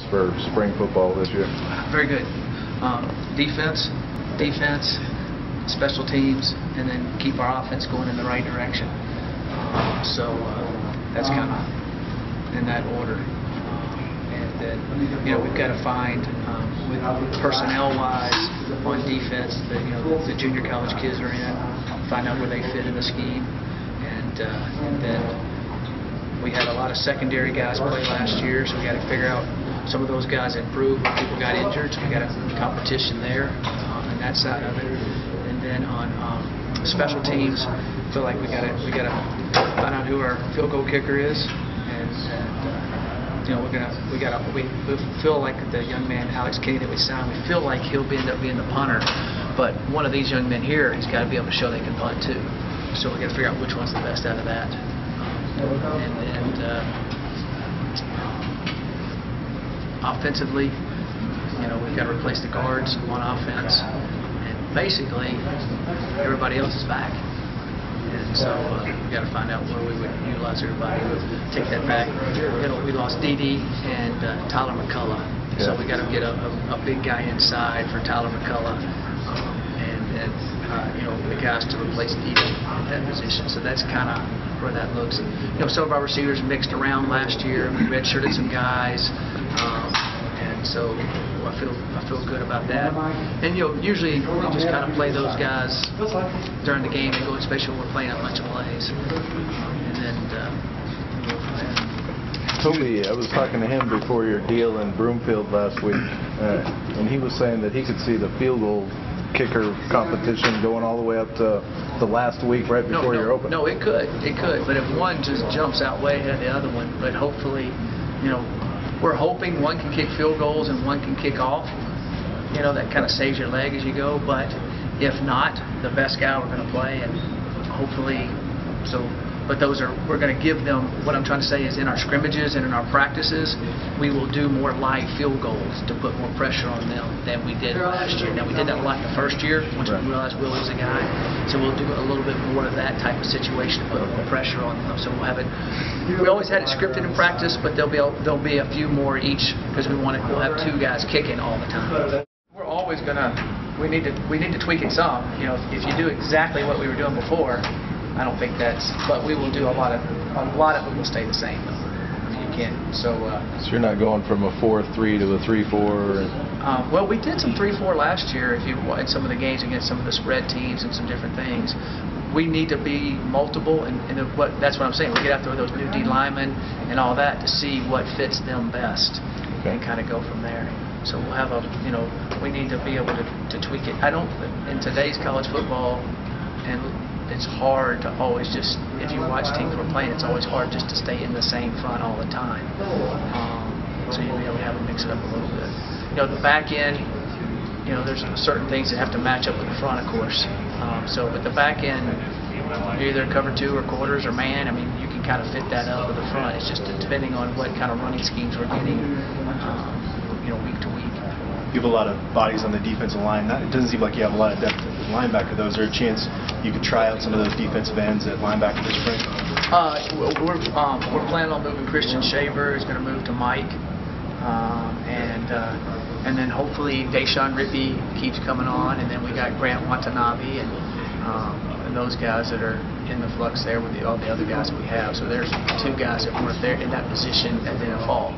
for spring football this year? Very good. Defense, special teams, and then keep our offense going in the right direction. That's kind of in that order. And then, we've got to find, with personnel-wise, on defense, the junior college kids are in, find out where they fit in the scheme, and then we had a lot of secondary guys play last year, so we got to figure out some of those guys improved when people got injured, so we got a competition there on that side of it. And then on special teams, I feel like we got to find out who our field goal kicker is, and we feel like the young man Alex Kenny that we signed, we feel like he'll end up being the punter, but one of these young men here, he's got to be able to show they can punt too. So we got to figure out which one's the best out of that. Offensively, we've got to replace the guards on offense, and basically everybody else is back. And so we got to find out where we would utilize everybody to take that back. We lost Dede and Tyler McCullough, so we got to get a big guy inside for Tyler McCullough, and the guys to replace Dede at that position. So that's kind of where that looks. Some of our receivers mixed around last year. We redshirted some guys, and so I feel good about that. And usually we just kind of play those guys during the game, especially when we're playing a bunch of plays. And then Toby, I was talking to him before your deal in Broomfield last week, and he was saying that he could see the field goal kicker competition going all the way up to the last week right before you're open. No, it could. But if one just jumps out way ahead of the other one, but hopefully, we're hoping one can kick field goals and one can kick off. That kind of saves your leg as you go. But if not, the best guy we're going to play, and hopefully, But we're going to give them, what I'm trying to say is in our scrimmages and in our practices, we will do more live field goals to put more pressure on them than we did last year. Now, we did that a lot the first year once we realized Will was a guy. So we'll do a little bit more of that type of situation to put more pressure on them. So we'll have it, we always had it scripted in practice, but there'll be a few more each because we'll have two guys kicking all the time. We're always going to, we need to tweak it some. If you do exactly what we were doing before, I don't think but we will do a lot of it will stay the same though. I mean, you can't, so you're not going from a 4-3 to a 3-4? Well, we did some 3-4 last year, if you watched some of the games against some of the spread teams and some different things. We need to be multiple, and that's what I'm saying. We get after those new D linemen and all that to see what fits them best, and kind of go from there. So we'll have we need to be able to tweak it. In today's college football, and it's hard to always just, if you watch teams we're playing, it's always hard just to stay in the same front all the time. So you'll be able to have them mix it up a little bit. The back end, there's certain things that have to match up with the front, of course. But the back end, either cover 2 or quarters or man, I mean, you can kind of fit that up with the front. It's just depending on what kind of running schemes we're getting, week to week. You have a lot of bodies on the defensive line. It doesn't seem like you have a lot of depth at linebacker, though. Is there a chance you could try out some of those defensive ends at linebacker this spring? We're planning on moving Christian Shaver, who's going to move to Mike, and then hopefully Deshaun Rippey keeps coming on, and then we got Grant Watanabe and those guys that are in the flux there with all the other guys that we have. So there's 2 guys that weren't there in that position at the fall.